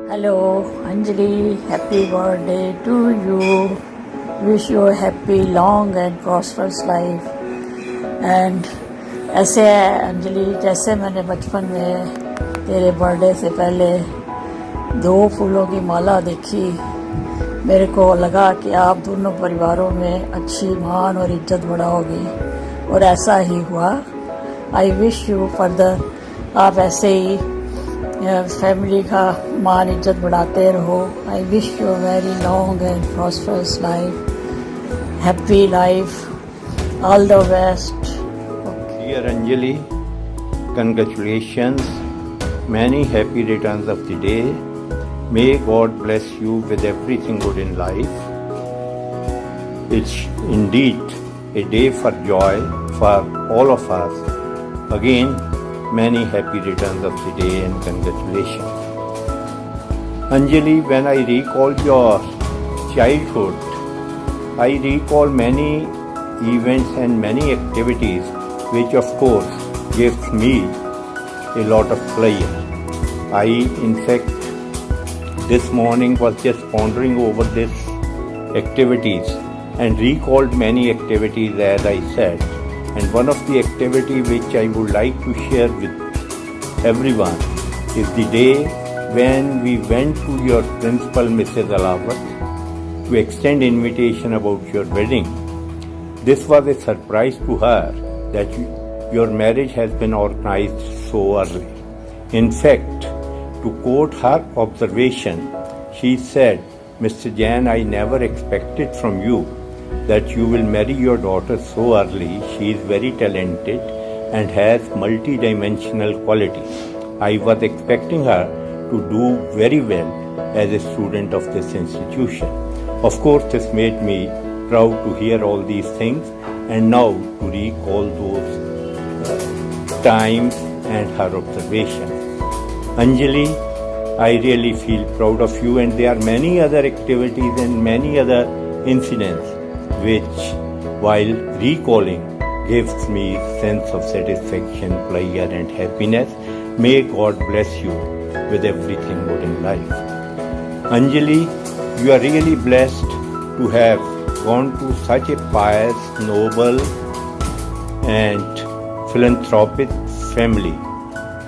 Hello, Anjali. Happy birthday to you. Wish you a happy, long and prosperous life. And ऐसे है अंजलि, जैसे मैंने बचपन में तेरे बर्थडे से पहले 2 फूलों की माला देखी, मेरे को लगा कि आप दोनों परिवारों में अच्छी मान और इज्जत बढ़ाओगे, और ऐसा ही हुआ. आई विश यू फर्दर आप ऐसे ही फैमिली का मान इज्जत बढ़ाते रहो. I wish you very long and prosperous life, happy life, all the best. Dear Anjali, congratulations, many happy returns of the day. May God bless you with everything good in life. It's indeed a day for joy for all of us. Again, many happy returns of the day and congratulations. Anjali, when I recall your childhood, I recall many events and many activities which of course gives me a lot of pleasure. I in fact this morning was just pondering over these activities and recalled many activities as I said. And one of the activity which I would like to share with everyone is the day when we went to your principal, Mrs. Alawat, to extend invitation about your wedding. This was a surprise to her that your marriage has been organized so early. In fact, to quote her observation, she said, "Mr. Jain, I never expected from you that you will marry your daughter so early. She is very talented and has multi-dimensional qualities. I was expecting her to do very well as a student of this institution." Of course, this made me proud to hear all these things and now to recall those times and her observations. Anjali, I really feel proud of you, and there are many other activities and many other incidents which, while recalling, gives me sense of satisfaction, pleasure and happiness. May God bless you with everything good in life. Anjali, you are really blessed to have gone to such a pious, noble and philanthropic family.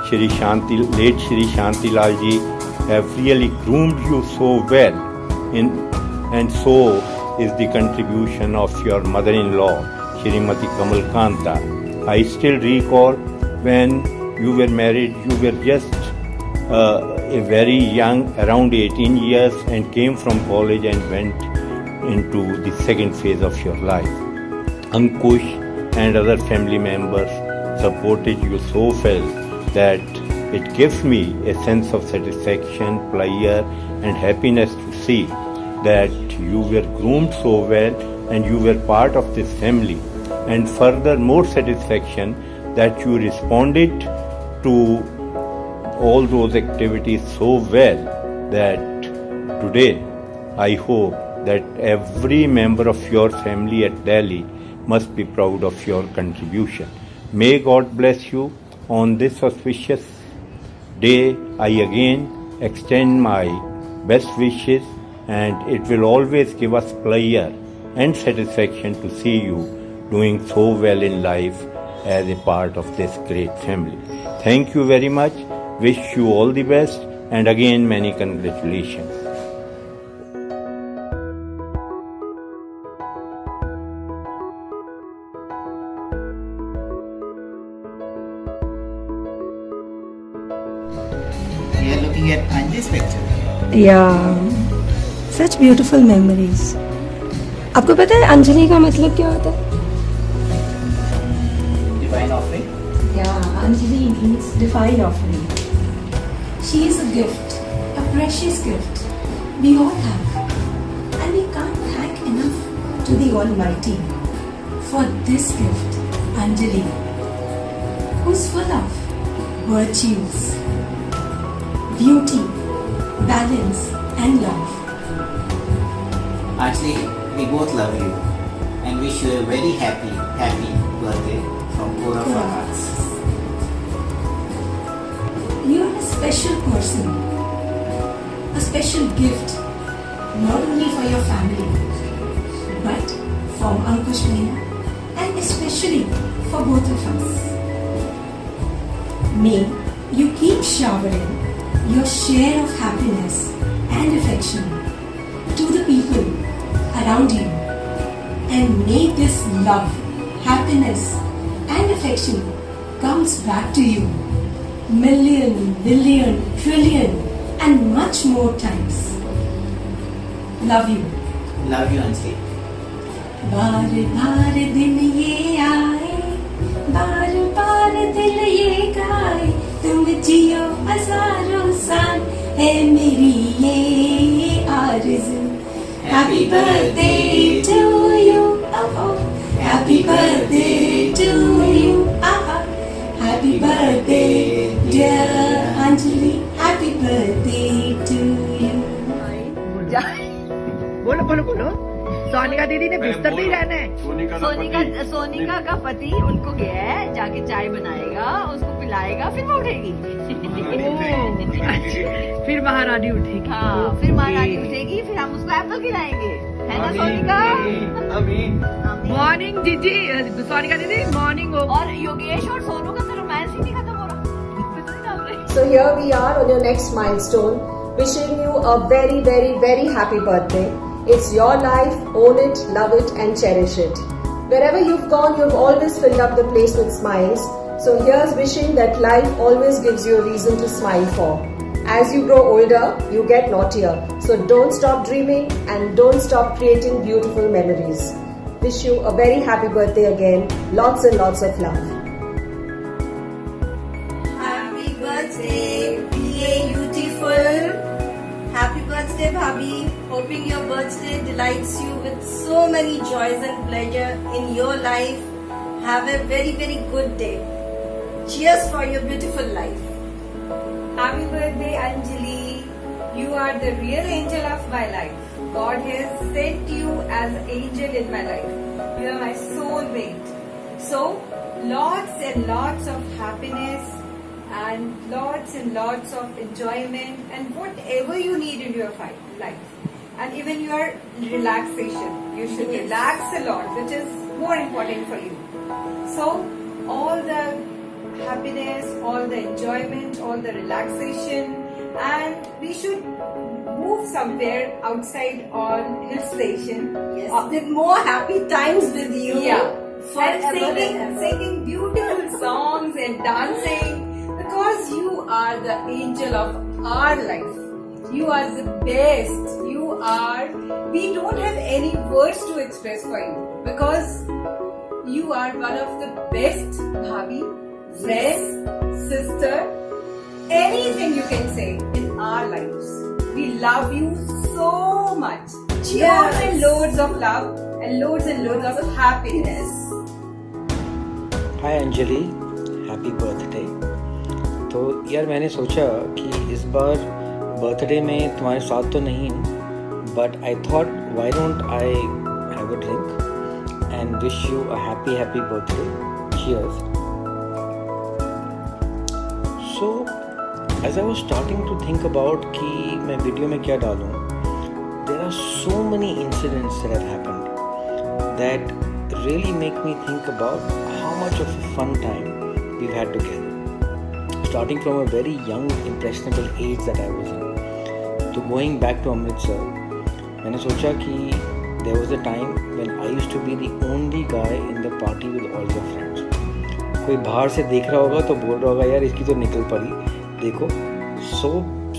Late Shri Shanti Lal ji have really groomed you so well, and so is the contribution of your mother-in-law, Shrimati Kamal Kanta. I still recall when you were married, you were just a very young, around 18 years, and came from college and went into the second phase of your life. Ankush and other family members supported you so well that it gives me a sense of satisfaction, pleasure and happiness to see that you were groomed so well and you were part of this family, and further more satisfaction that you responded to all those activities so well that today I hope that every member of your family at Delhi must be proud of your contribution. May God bless you. On this auspicious day, I again extend my best wishes, and it will always give us pleasure and satisfaction to see you doing so well in life as a part of this great family. Thank you very much. Wish you all the best, and again many congratulations. We are looking at Anji's picture. Yeah, such beautiful memories. आपको पता है अंजलि का मतलब क्या होता है? Divine offering. Yeah, Anjali means divine offering. She is a gift, a precious gift. We all have, and we can't thank enough to the Almighty for this gift, Anjali, who's full of virtues, beauty, balance and love. Actually, we both love you and wish you a very happy birthday from core of our hearts. person, a special gift, not only for your family, but from Ankush Mehta and especially for both of us. May you keep showering your share of happiness and affection to the people around you, and may this love, happiness and affection comes back to you million, billion, trillion and much more times. Love you. Love you, Anjali. बार बार दिन ये आए, बार बार दिल ये गाए, तुम जियो हजारों साल, है मेरी ये आरज़ू. Happy birthday to you, happy birthday to you, happy birthday dear Anjali, happy birthday to you. बोलो बोलो बोलो. सोनिका दीदी ने बिस्तर पे ही रहना है. सोनिका का पति उनको गया है, जाके चाय बनाएगा, उसको पिलाएगा, फिर वो उठेगी. फिर महारानी उठेगी. हाँ, फिर महारानी उठेगी, फिर हम उसको एप्पल खिलाएंगे, है ना सोनिका? मॉर्निंग जीजी, सोनिका दीदी मॉर्निंग हो. और योगेश और सोनू का तो रोमांस ही नहीं खत्म हो रहा. So here we are on your next milestone, wishing you a very, very, very happy birthday. It's your life, own it, love it and cherish it. Wherever you've gone, you've always filled up the place with smiles. So here's wishing that life always gives you a reason to smile for. As you grow older, you get naughtier. So don't stop dreaming and don't stop creating beautiful memories. Wish you a very happy birthday again. Lots and lots of love. Happy birthday, be beautiful. Happy birthday, Bhabhi. Hoping your birthday delights you with so many joys and pleasure in your life. Have a very, very good day. Cheers for your beautiful life. Happy birthday, Anjali. You are the real angel of my life. God has sent you as an angel in my life. You are my soulmate. So, lots and lots of happiness and lots of enjoyment and whatever you need in your life. And even your relaxation. You should relax a lot, which is more important for you. So, all the happiness, all the enjoyment, all the relaxation, and we should move somewhere outside on hill station. Yes, with more happy times with you. Yeah. Forever And singing beautiful songs and dancing, because you are the angel of our life. You are the best. We don't have any words to express for you, because you are one of the best Bhabhi, friend, sister, anything you can say in our lives. We love you so much. Loads and loads of love and loads of happiness. Hi Anjali, happy birthday. तो यार मैंने सोचा कि इस बार birthday में तुम्हारे साथ तो नहीं हूँ, but I thought why don't I have a drink and wish you a happy birthday. Cheers. So as I was starting to think about कि मैं वीडियो में क्या डालूँ, there are so many incidents that have happened that really make me think about how much of a fun time we've had together, starting from a very young impressionable age that I was in to going back to Amritsar. मैंने सोचा कि there was a time when I used to be the only guy in the party with all your friends. कोई बाहर से देख रहा होगा तो बोल रहा होगा यार इसकी तो निकल पड़ी, देखो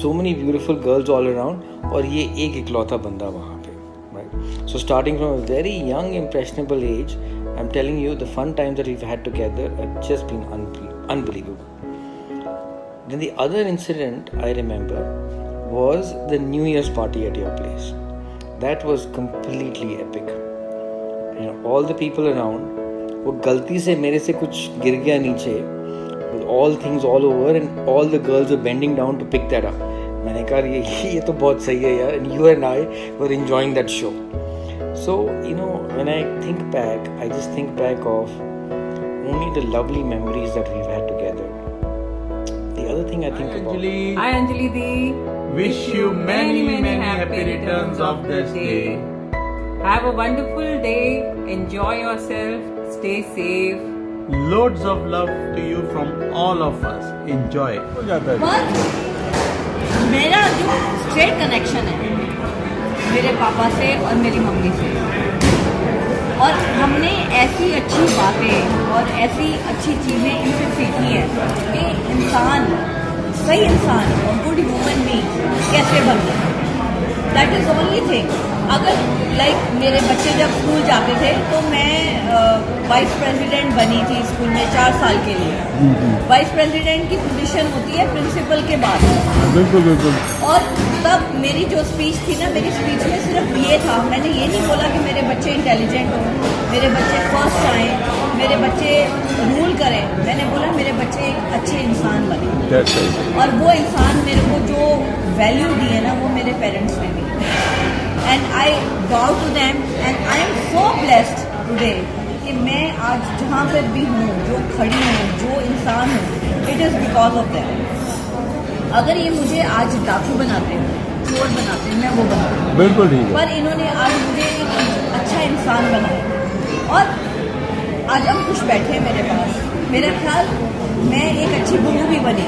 so many beautiful girls all around, और ये एक इकलौता बंदा वहाँ. So starting from a very young impressionable age, I'm telling you the fun times that we've had together have just been unbelievable. Then the other incident I remember was the New Year's party at your place. That was completely epic. You know, all the people around, वो गलती से मेरे से कुछ गिर गया नीचे, with all things all over and all the girls were bending down to pick that up. मैंने कहा ये तो बहुत सही है यार, and you and I were enjoying that show. So, you know, when I think back, I just think back of only the lovely memories that we've had together. The other thing I think about. Hi Anjali Di. Wish you many happy returns of this day. Have a wonderful day. Enjoy yourself. Stay safe. Loads of love to you from all of us. Enjoy. मेरा जो straight connection है मेरे पापा से और मेरी mummy से, और हमने ऐसी अच्छी बातें और ऐसी अच्छी चीज़ें इनसे सीखी हैं कि इंसान, सही इंसान और गुड ह्यूमन बीइंग कैसे बनते हैं। That is only thing. अगर लाइक मेरे बच्चे जब स्कूल जाते थे तो मैं वाइस प्रेसिडेंट बनी थी स्कूल में 4 साल के लिए। वाइस प्रेसिडेंट की पोजीशन होती है प्रिंसिपल के बाद। बिल्कुल। और तब मेरी जो स्पीच थी ना, मेरी स्पीच में सिर्फ ये था, मैंने ये नहीं बोला कि मेरे बच्चे इंटेलिजेंट हों, मेरे बच्चे फर्स्ट आएँ, मेरे बच्चे रूल करें। मैंने बोला मेरे बच्चे एक अच्छे इंसान बने। और वो इंसान मेरे को जो वैल्यू दी है ना, वो मेरे पेरेंट्स ने दी। And I bow to them and I am so blessed today कि मैं आज जहाँ पर भी हूँ, जो खड़ी हूँ, जो इंसान हूँ, it is because of them। अगर ये मुझे आज डाकू बनाते हैं, चोर बनाते हैं, मैं वो बनाती, बिल्कुल ठीक है। पर इन्होंने आज मुझे एक अच्छा इंसान बनाया और आज हम खुश बैठे हैं मेरे पास। मेरा ख्याल मैं एक अच्छी बहू भी बनी।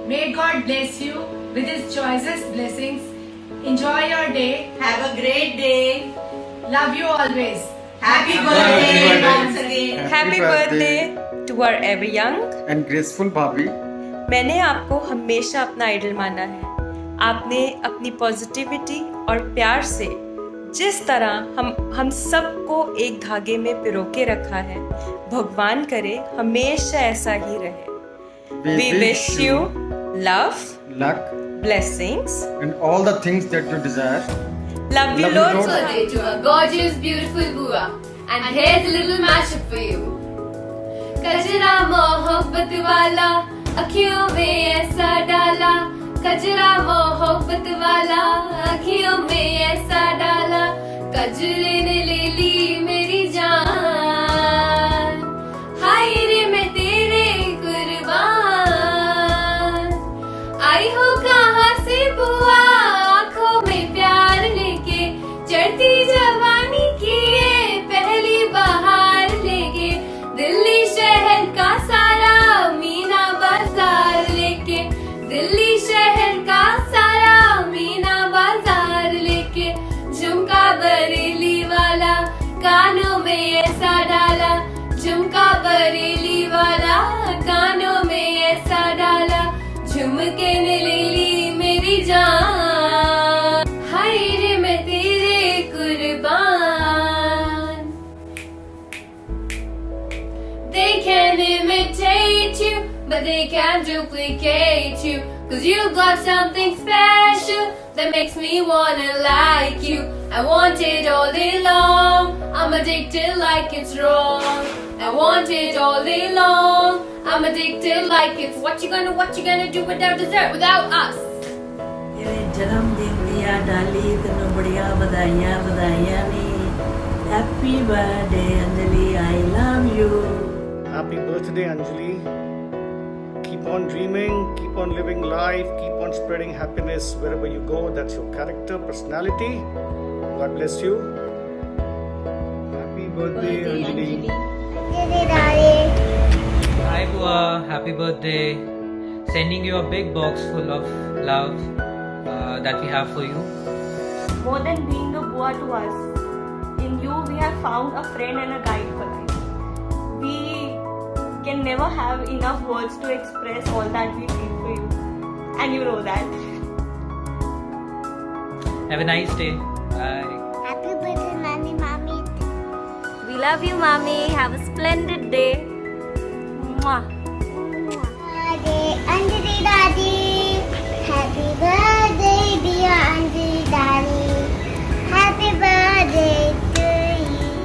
May God bless you with His choicest blessings. Enjoy your day. Have a great day. Love you always. Happy birthday once again. Happy birthday to our ever young And graceful भाभी। मैंने आपको हमेशा अपना आइडल माना है। आपने अपनी positivity और प्यार से जिस तरह हम सबको एक धागे में पिरोके रखा है, भगवान करे हमेशा ऐसा ही रहे। We wish you love, luck, blessings, and all the things that you desire. Love you loads. Birthday to a gorgeous, beautiful Bua. And here's a little mashup for you. कजरा मोहब्बत वाला अखियों में ऐसा डाला, कजरा मोहब्बत वाला अखियों में ऐसा डाला, कजरे ने ले ली मेरी जान, हाय रे मैं तेरे कुर्बान, आई हो कहाँ से बुआ आँखों में प्यार लेके, चढ़ती जवानी की ये पहली बहार लेके, दिल्ली शहर का सारा मीना बाजार लेके, दिल्ली शहर का सारा मीना बाजार लेके, झुमका बरेली वाला कानों में ऐसा डाला, झुमका बरेली वाला कानों में ऐसा डाला, झुमके ने ले ली मेरी जान, हाय रे मैं तेरे कुर्बान। They can imitate you, but they can't duplicate you, 'cause you got something special that makes me wanna like you. I want it all day long, I'm addicted like it's wrong. I want it all day long, I'm addicted like it's what you gonna do without dessert, without us. तेरे जन्मदिन दिया डाली तेनों बड़िया बधाइयाँ बधाइयाँ नी। Happy birthday Anjali, I love you. Happy birthday, Anjali. Keep on dreaming, keep on living life, keep on spreading happiness wherever you go. That's your character, personality. God bless you. Happy birthday, Anjali. Hi Bua, happy birthday. Sending you a big box full of love that we have for you. More than being a Bua to us, in you we have found a friend and a guide for life. We can never have enough words to express all that we feel for you, and you know that. Have a nice day. Bye. Happy birthday, Nani Mami. We love you, mommy. Have a splendid day. Mwah. Birthday, Anjali Daddy. Happy birthday, dear Anjali Daddy. Happy birthday to you.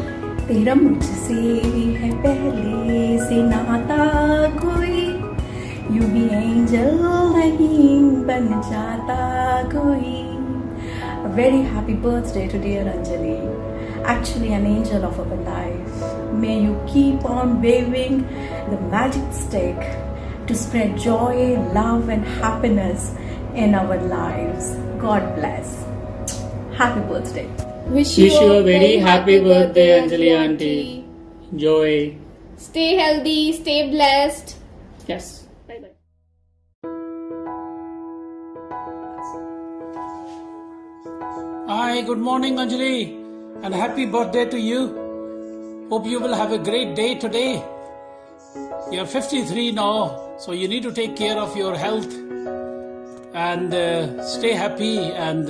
तेरा मुझसे है पहले से नाता कोई, यूं ही angel नहीं बन जाता कोई। A very happy birthday to dear Anjali. Actually an angel of our life. May you keep on waving the magic stick to spread joy, love, and happiness in our lives. God bless. Happy birthday. Wish you a very happy birthday, Anjali auntie. Joy. Stay healthy, stay blessed. Yes. Bye bye. Hi, good morning, Anjali, and happy birthday to you. Hope you will have a great day today. You're 53 now, so you need to take care of your health and stay happy and.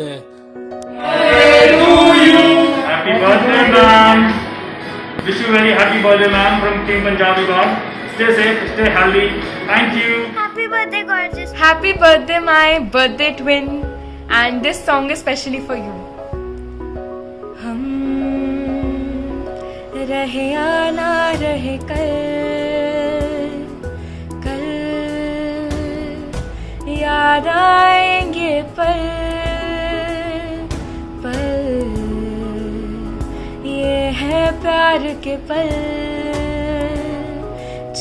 Happy birthday, ma'am. Wish you very happy birthday, ma'am, from Team Punjabi Bag. Stay safe, stay healthy. Thank you. Happy birthday, gorgeous. Happy birthday, my birthday twin. And this song is specially for you. हम रहे या ना रहे कल याद आएंगे पल ये है प्यार के पल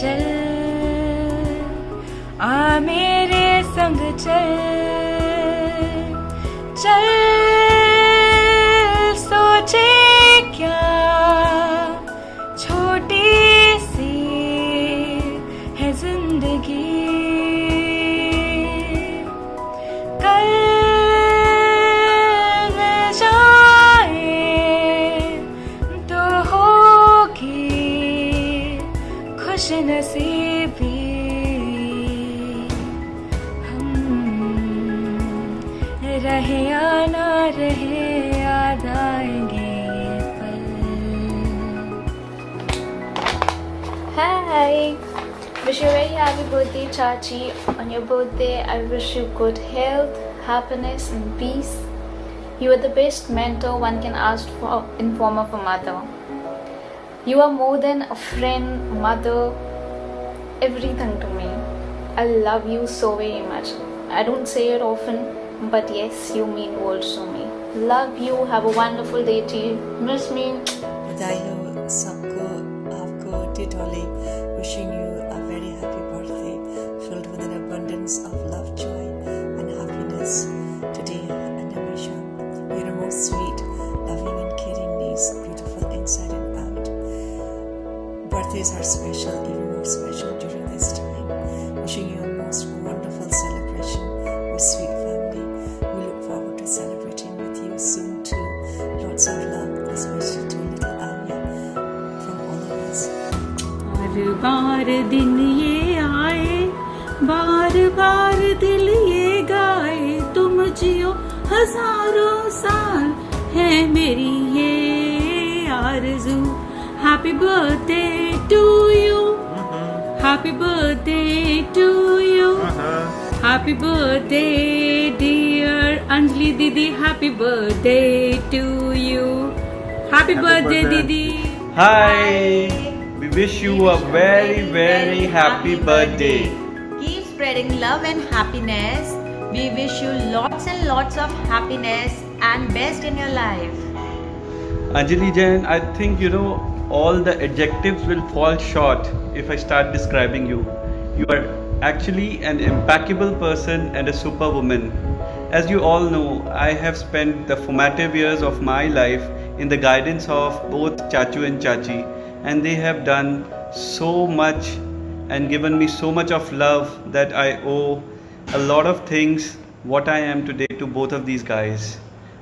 चल आ मेरे संग चल सोचे क्या छोटी सी है जिंदगी कल न जाए तो होगी खुश नसीबी रहे या ना रहे याद आएंगे पल. Hi, wish you a very happy birthday, Chachi. On your birthday, I wish you good health, happiness, and peace. You are the best mentor one can ask for in form of a mother. You are more than a friend, mother, everything to me. I love you so very much. I don't say it often. But yes, you mean world to me. Love you. Have a wonderful day to you. Miss me. बधाई हो सबको आपको Titoli. Wishing you a very happy birthday filled with an abundance of love, joy and happiness today and Amisha. You're a most sweet, loving and caring niece, beautiful inside and out. Birthdays are special, even more special during this time. Wishing you a most wonderful celebration with sweet family. We look forward to celebrating with you soon too. Lots of love, especially to little Anya from all of us. बार बार दिन ये आए बार बार दिल ये गाए तुम जियो हजारों साल है मेरी ये आरज़ू. Happy birthday to you. Happy birthday to you. Happy birthday dear Anjali Didi. Happy birthday to you. Happy birthday Didi. Hi. We wish you a very very happy birthday. Keep spreading love and happiness. We wish you lots and lots of happiness and best in your life. Anjali Jain, I think all the adjectives will fall short if I start describing you. You are actually an impeccable person and a superwoman. As you all know, I have spent the formative years of my life in the guidance of both Chachu and Chachi, and they have done so much and given me so much of love that I owe a lot of things what I am today to both of these guys.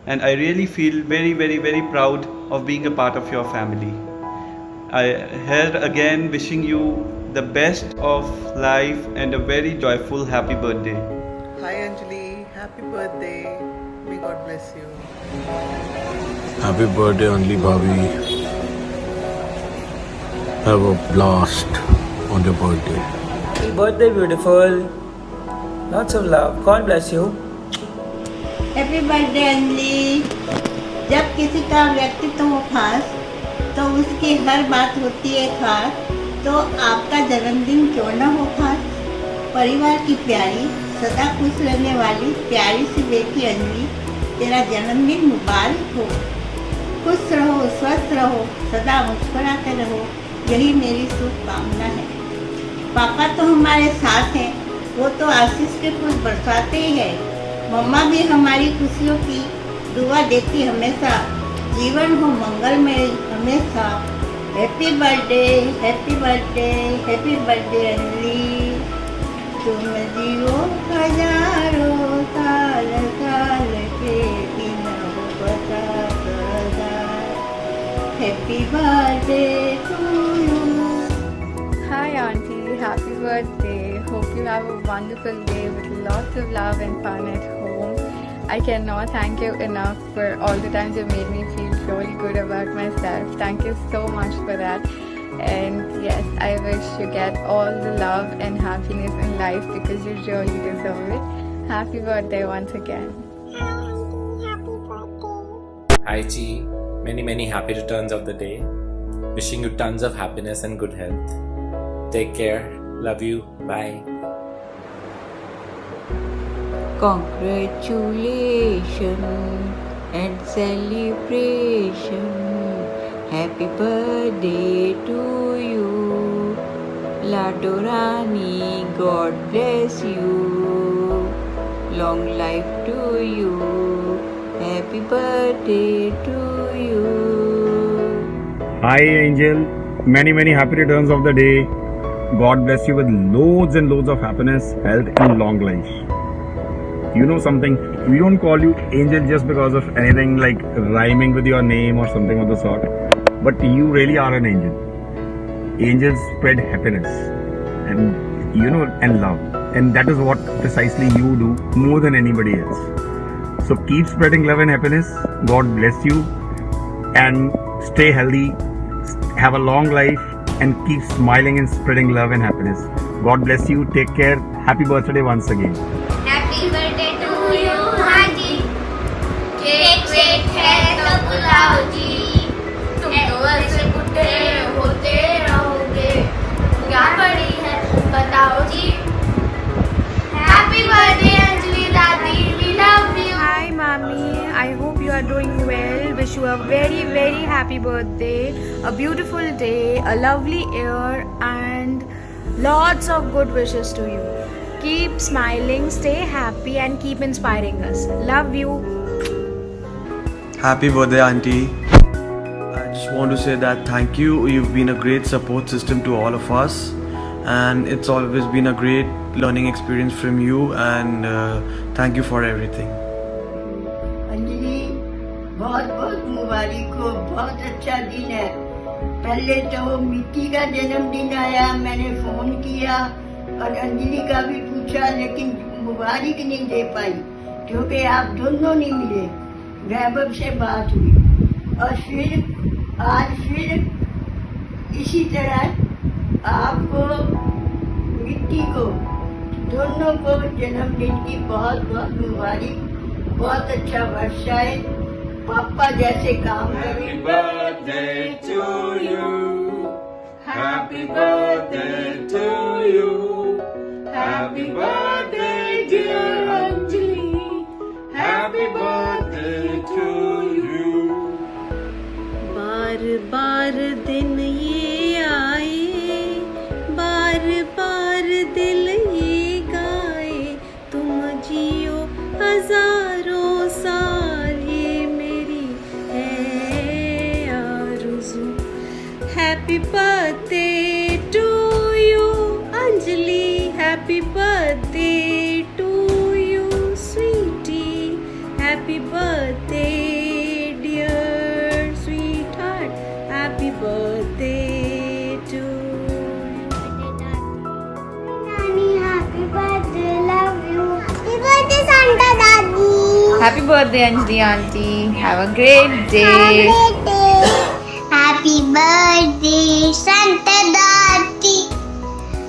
And I really feel very very very proud of being a part of your family. I here again wishing you the best of life and a very joyful happy birthday. Hi Anjali, happy birthday. May God bless you. Happy birthday Anjali Bhabhi. Have a blast on your birthday. Happy birthday beautiful. Lots of love. God bless you. Happy birthday Anjali. जब किसी का व्यक्तित्व हो खास तो उसकी हर बात होती है खास. तो आपका जन्मदिन क्यों न हो खास. परिवार की प्यारी सदा खुश रहने वाली प्यारी सी बेटी अंजलि, तेरा जन्मदिन मुबारक हो. खुश रहो, स्वस्थ रहो, सदा मुस्कुराते रहो. यही मेरी शुभकामना है। पापा तो हमारे साथ हैं, वो तो आशीष के फूल बरसाते ही है। मम्मा भी हमारी खुशियों की दुआ देती हमेशा, जीवन हो मंगलमय हमेशा। Happy birthday, happy birthday, happy birthday Anjali. तुम जियो हजारों साल साल के दिन हो बता happy birthday to you. Hi Auntie, happy birthday. Hope you have a wonderful day with lots of love and fun at home. I cannot thank you enough for all the times you made me feel really good about myself. Thank you so much for that. And yes, I wish you get all the love and happiness in life because you really deserve it. Happy birthday once again. Hi Chi, many happy returns of the day. Wishing you tons of happiness and good health. Take care. Love you. Bye. Congratulations and celebration. Happy birthday to you. Ladorani, God bless you. Long life to you. Happy birthday to you. Hi Angel, many happy returns of the day. God bless you with loads and loads of happiness, health and long life. You know something, we don't call you Angel just because of anything like rhyming with your name or something of the sort, but you really are an angel. Angels spread happiness and and love, and that is what precisely you do more than anybody else. So keep spreading love and happiness. God bless you and stay healthy, have a long life and keep smiling and spreading love and happiness. God bless you. Take care. Happy birthday once again. Happy birthday to you, Haji. Cake वेक है तो बुलाओ जी, तुम तो ऐसे बुढ़े होते रहोगे, क्या बड़ी है बताओ जी। Happy birthday Anjali Dadi, we love you. Hi Mommy, I hope you are doing well. Wish you a very happy birthday, a beautiful day, a lovely year and lots of good wishes to you. Keep smiling, stay happy and keep inspiring us. Love you. Happy birthday Auntie. I just want to say that thank you. You've been a great support system to all of us and it's always been a great learning experience from you and thank you for everything. Anjali, बहुत बहुत मुबारक हो, बहुत अच्छा दिन है। पहले तो मिट्टी का जन्मदिन आया, मैंने फोन किया और अंजलि का भी पूछा, लेकिन मुबारक नहीं दे पाई क्योंकि आप दोनों नहीं मिले। वैभव से बात हुई और फिर आज इसी तरह आपको मिट्टी को दोनों को जन्मदिन की बहुत बहुत मुबारक। बहुत अच्छा वर्ष आए, पापा जैसे काम करें। Happy birthday to you. Happy birthday to you. Happy birthday dear Anjali. Happy birthday to you. बार बार दिन ये आए, बार बार दिल ये गाए, तुम जियो हजारों साल, ये मेरी है आरज़ू। Happy birthday to you Anjali, happy birthday to you sweetie, happy birthday dear sweetheart, happy birthday to you. Nani, happy birthday, love you. Happy birthday Santa Dadi. Happy birthday Anjali auntie. Have a great day. Have a great day. Happy birthday Santa Dadi.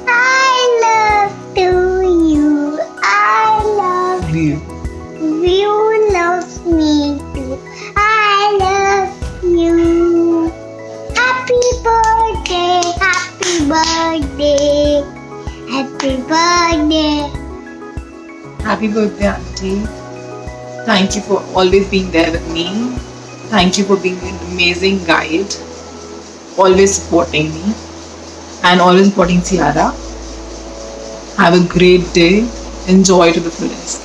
I love to you. I love you. You love me too. I love you. Happy birthday. Happy birthday. Happy birthday. Happy birthday, Auntie. Thank you for always being there with me. Thank you for being an amazing guide, always supporting me. and always supporting Ciara. Have a great day. Enjoy to the fullest.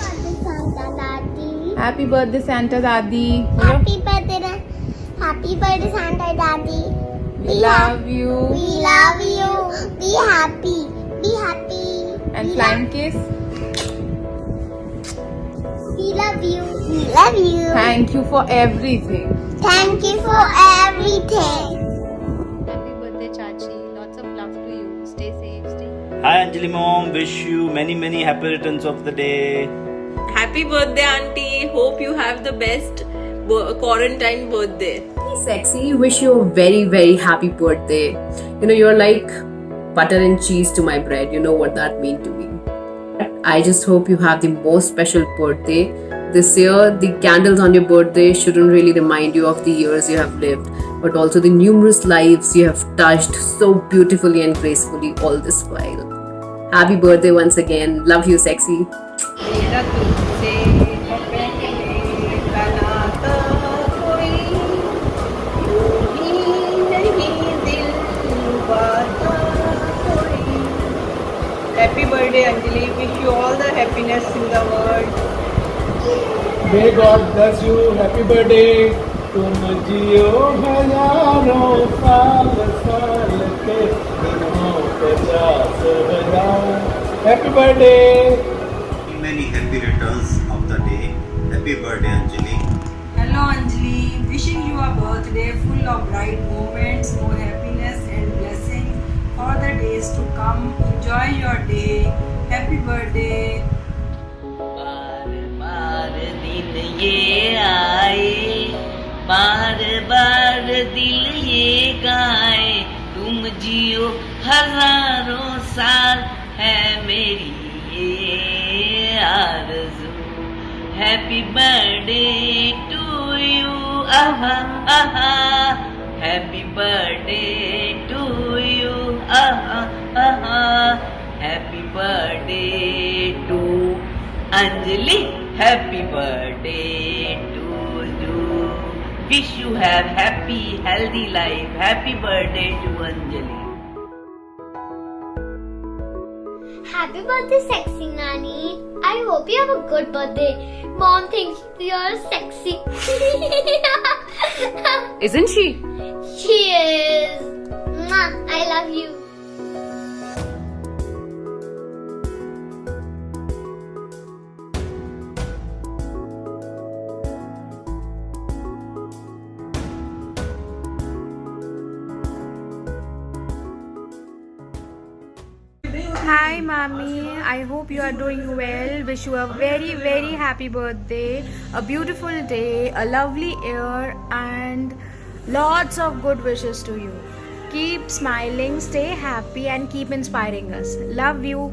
Happy birthday, Santa Daddy. Happy birthday, Santa Daddy. We love you. We love you. Be happy. Be happy. And flying kiss. We love you. We love you. Thank you for everything. Thank you for everything. Happy birthday, Chachi. Lots of love to you. Stay safe. Stay. Hi Anjali mom, wish you many happy returns of the day. Happy birthday, auntie. Hope you have the best quarantine birthday. Sexy, wish you a very happy birthday. You know, you're like butter and cheese to my bread. You know what that means to me. I just hope you have the most special birthday. This year, the candles on your birthday shouldn't really remind you of the years you have lived, but also the numerous lives you have touched so beautifully and gracefully all this while. Happy birthday once again. Love you, sexy. Happy birthday, Anjali. Wish you all the happiness in the world. May God bless you. Happy birthday. तुम जियो हजारों साल साल के दिनों 50,000. Happy birthday. Many happy returns of the day. Happy birthday, Anjali. Hello Anjali, wishing you a birthday full of bright moments, more happiness and blessings for the days to come. Enjoy your day. Happy birthday. बार दिन ये आए, बार दिल ये गाए, तुम जियो हजारों साल है मेरी ये आरज़ू. Happy birthday to you, aha aha. Happy birthday to you, aha aha. Happy birthday to Anjali. Happy birthday to you. Wish you have happy, healthy life. Happy birthday to Anjali. Happy birthday, sexy Nani. I hope you have a good birthday. Mom thinks you're sexy. Isn't she? She is. Mwah, I love you. Hi Mommy, I hope you are doing well. Wish you a very happy birthday, a beautiful day, a lovely year and lots of good wishes to you. Keep smiling, stay happy and keep inspiring us. Love you.